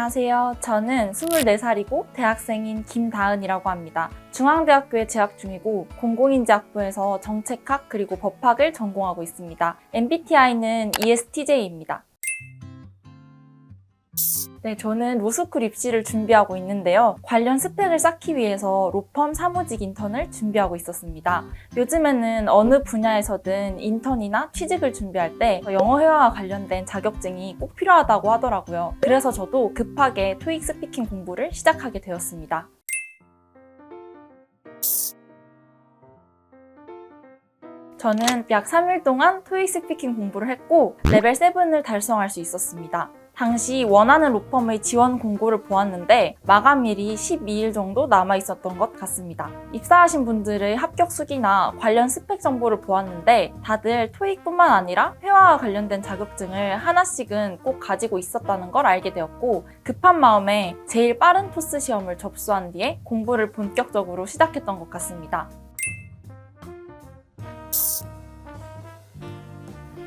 안녕하세요. 저는 24살이고 대학생인 김다은이라고 합니다. 중앙대학교에 재학 중이고 공공인지학부에서 정책학 그리고 법학을 전공하고 있습니다. MBTI는 ESTJ입니다. 네, 저는 로스쿨 입시를 준비하고 있는데요. 관련 스펙을 쌓기 위해서 로펌 사무직 인턴을 준비하고 있었습니다. 요즘에는 어느 분야에서든 인턴이나 취직을 준비할 때 영어 회화와 관련된 자격증이 꼭 필요하다고 하더라고요. 그래서 저도 급하게 토익 스피킹 공부를 시작하게 되었습니다. 저는 약 3일 동안 토익 스피킹 공부를 했고 레벨 7을 달성할 수 있었습니다. 당시 원하는 로펌의 지원 공고를 보았는데 마감일이 12일 정도 남아 있었던 것 같습니다. 입사하신 분들의 합격 수기나 관련 스펙 정보를 보았는데 다들 토익뿐만 아니라 회화와 관련된 자격증을 하나씩은 꼭 가지고 있었다는 걸 알게 되었고 급한 마음에 제일 빠른 토스 시험을 접수한 뒤에 공부를 본격적으로 시작했던 것 같습니다.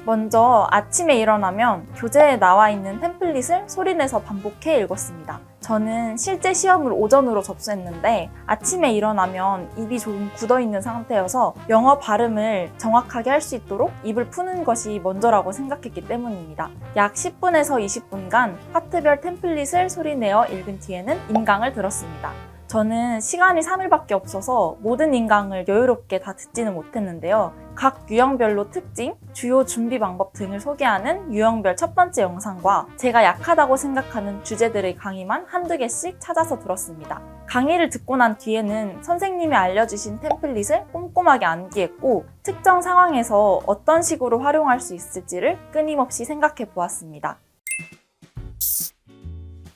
먼저 아침에 일어나면 교재에 나와 있는 템플릿을 소리내서 반복해 읽었습니다. 저는 실제 시험을 오전으로 접수했는데 아침에 일어나면 입이 조금 굳어있는 상태여서 영어 발음을 정확하게 할 수 있도록 입을 푸는 것이 먼저라고 생각했기 때문입니다. 약 10분에서 20분간 파트별 템플릿을 소리내어 읽은 뒤에는 인강을 들었습니다. 저는 시간이 3일밖에 없어서 모든 인강을 여유롭게 다 듣지는 못했는데요. 각 유형별로 특징, 주요 준비 방법 등을 소개하는 유형별 첫 번째 영상과 제가 약하다고 생각하는 주제들의 강의만 한두 개씩 찾아서 들었습니다. 강의를 듣고 난 뒤에는 선생님이 알려주신 템플릿을 꼼꼼하게 암기했고 특정 상황에서 어떤 식으로 활용할 수 있을지를 끊임없이 생각해 보았습니다.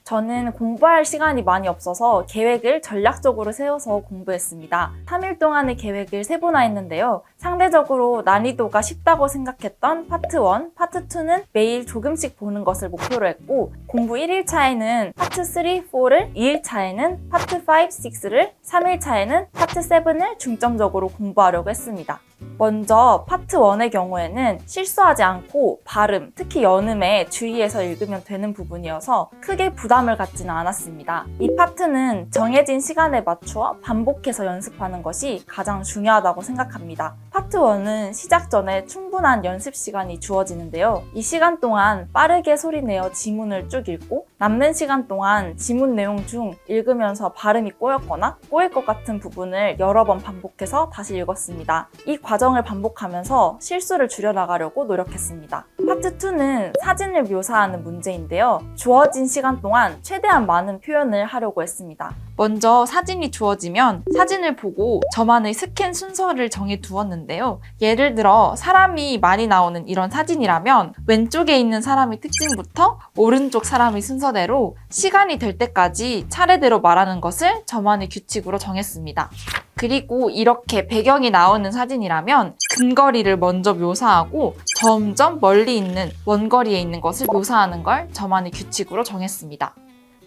저는 공부할 시간이 많이 없어서 계획을 전략적으로 세워서 공부했습니다. 3일 동안의 계획을 3번나 했는데요. 상대적으로 난이도가 쉽다고 생각했던 파트 1, 파트 2는 매일 조금씩 보는 것을 목표로 했고 공부 1일차에는 파트 3, 4를, 2일차에는 파트 5, 6를, 3일차에는 파트 7을 중점적으로 공부하려고 했습니다. 먼저 파트 1의 경우에는 실수하지 않고 발음, 특히 연음에 주의해서 읽으면 되는 부분이어서 크게 부담을 갖지는 않았습니다. 이 파트는 정해진 시간에 맞추어 반복해서 연습하는 것이 가장 중요하다고 생각합니다. 파트 1은 시작 전에 충분한 연습 시간이 주어지는데요. 이 시간 동안 빠르게 소리내어 지문을 쭉 읽고 남는 시간 동안 지문 내용 중 읽으면서 발음이 꼬였거나 꼬일 것 같은 부분을 여러 번 반복해서 다시 읽었습니다. 이 과정을 반복하면서 실수를 줄여나가려고 노력했습니다. 파트 2는 사진을 묘사하는 문제인데요. 주어진 시간 동안 최대한 많은 표현을 하려고 했습니다. 먼저 사진이 주어지면 사진을 보고 저만의 스캔 순서를 정해 두었는데요. 예를 들어 사람이 많이 나오는 이런 사진이라면 왼쪽에 있는 사람의 특징부터 오른쪽 사람의 순서대로 시간이 될 때까지 차례대로 말하는 것을 저만의 규칙으로 정했습니다. 그리고 이렇게 배경이 나오는 사진이라면 근거리를 먼저 묘사하고 점점 멀리 있는 원거리에 있는 것을 묘사하는 걸 저만의 규칙으로 정했습니다.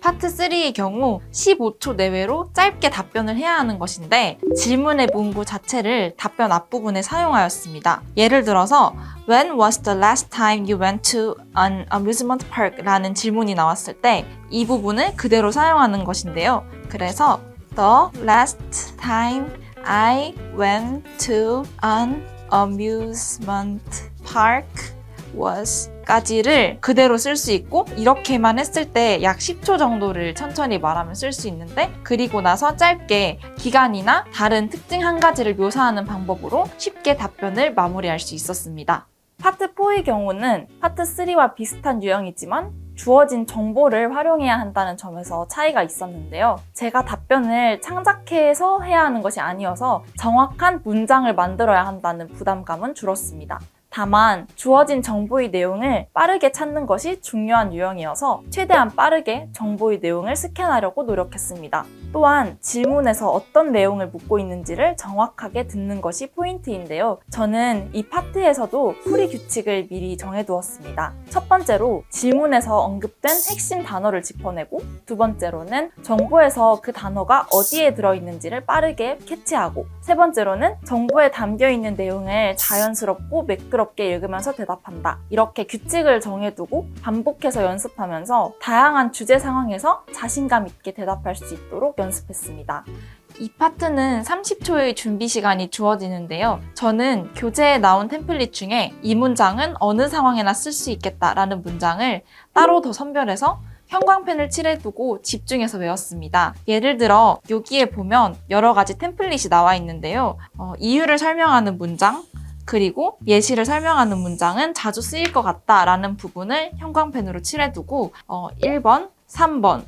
파트 3의 경우 15초 내외로 짧게 답변을 해야 하는 것인데 질문의 문구 자체를 답변 앞부분에 사용하였습니다. 예를 들어서 When was the last time you went to an amusement park? 라는 질문이 나왔을 때 이 부분을 그대로 사용하는 것인데요. 그래서 The last time I went to an amusement park was 까지를 그대로 쓸 수 있고 이렇게만 했을 때 약 10초 정도를 천천히 말하면 쓸 수 있는데 그리고 나서 짧게 기간이나 다른 특징 한 가지를 묘사하는 방법으로 쉽게 답변을 마무리할 수 있었습니다. 파트 4의 경우는 파트 3와 비슷한 유형이지만 주어진 정보를 활용해야 한다는 점에서 차이가 있었는데요. 제가 답변을 창작해서 해야 하는 것이 아니어서 정확한 문장을 만들어야 한다는 부담감은 줄었습니다. 다만 주어진 정보의 내용을 빠르게 찾는 것이 중요한 유형이어서 최대한 빠르게 정보의 내용을 스캔하려고 노력했습니다. 또한 질문에서 어떤 내용을 묻고 있는지를 정확하게 듣는 것이 포인트인데요. 저는 이 파트에서도 풀이 규칙을 미리 정해두었습니다. 첫 번째로 질문에서 언급된 핵심 단어를 짚어내고, 두 번째로는 정보에서 그 단어가 어디에 들어있는지를 빠르게 캐치하고, 세 번째로는 정보에 담겨있는 내용을 자연스럽고 매끄럽게 읽으면서 대답한다. 이렇게 규칙을 정해두고 반복해서 연습하면서 다양한 주제 상황에서 자신감 있게 대답할 수 있도록 연습했습니다. 이 파트는 30초의 준비 시간이 주어지는데요. 저는 교재에 나온 템플릿 중에 이 문장은 어느 상황에나 쓸 수 있겠다라는 문장을 따로 더 선별해서 형광펜을 칠해두고 집중해서 외웠습니다. 예를 들어 여기에 보면 여러 가지 템플릿이 나와 있는데요. 이유를 설명하는 문장, 그리고 예시를 설명하는 문장은 자주 쓰일 것 같다라는 부분을 형광펜으로 칠해두고 1번, 3번,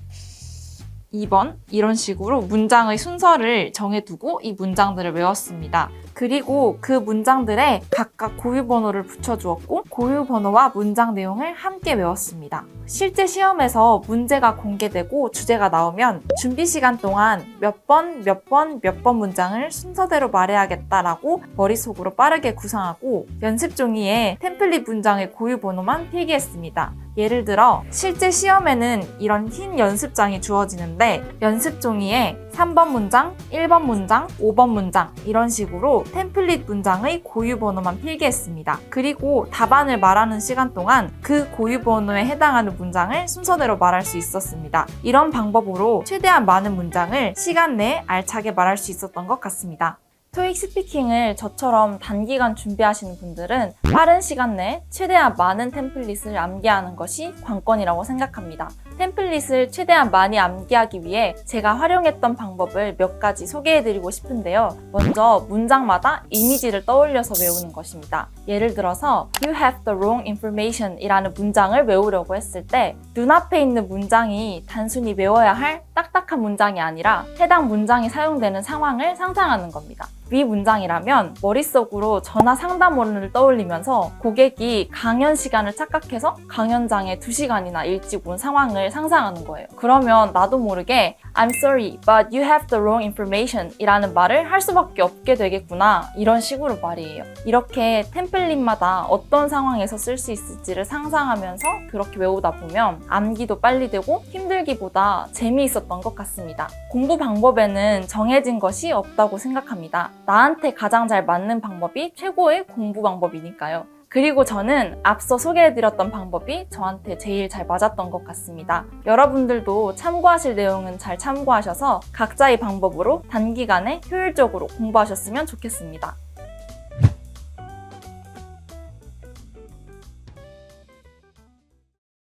2번 이런 식으로 문장의 순서를 정해두고 이 문장들을 외웠습니다. 그리고 그 문장들에 각각 고유 번호를 붙여주었고 고유 번호와 문장 내용을 함께 외웠습니다. 실제 시험에서 문제가 공개되고 주제가 나오면 준비 시간 동안 몇 번 문장을 순서대로 말해야겠다라고 머릿속으로 빠르게 구상하고 연습 종이에 템플릿 문장의 고유 번호만 필기했습니다. 예를 들어 실제 시험에는 이런 흰 연습장이 주어지는데 연습 종이에 3번 문장, 1번 문장, 5번 문장 이런 식으로 템플릿 문장의 고유 번호만 필기했습니다. 그리고 답안을 말하는 시간 동안 그 고유 번호에 해당하는 문장을 순서대로 말할 수 있었습니다. 이런 방법으로 최대한 많은 문장을 시간 내에 알차게 말할 수 있었던 것 같습니다. 토익 스피킹을 저처럼 단기간 준비하시는 분들은 빠른 시간 내에 최대한 많은 템플릿을 암기하는 것이 관건이라고 생각합니다. 템플릿을 최대한 많이 암기하기 위해 제가 활용했던 방법을 몇 가지 소개해드리고 싶은데요. 먼저 문장마다 이미지를 떠올려서 외우는 것입니다. 예를 들어서 You have the wrong information 이라는 문장을 외우려고 했을 때 눈앞에 있는 문장이 단순히 외워야 할 딱딱한 문장이 아니라 해당 문장이 사용되는 상황을 상상하는 겁니다. 위 문장이라면 머릿속으로 전화 상담원을 떠올리면서 고객이 강연 시간을 착각해서 강연장에 2시간이나 일찍 온 상황을 상상하는 거예요. 그러면 나도 모르게 I'm sorry, but you have the wrong information 이라는 말을 할 수밖에 없게 되겠구나 이런 식으로 말이에요. 이렇게 템플릿마다 어떤 상황에서 쓸 수 있을지를 상상하면서 그렇게 외우다 보면 암기도 빨리 되고 힘들기보다 재미있었던 것 같습니다. 공부 방법에는 정해진 것이 없다고 생각합니다. 나한테 가장 잘 맞는 방법이 최고의 공부 방법이니까요. 그리고 저는 앞서 소개해드렸던 방법이 저한테 제일 잘 맞았던 것 같습니다. 여러분들도 참고하실 내용은 잘 참고하셔서 각자의 방법으로 단기간에 효율적으로 공부하셨으면 좋겠습니다.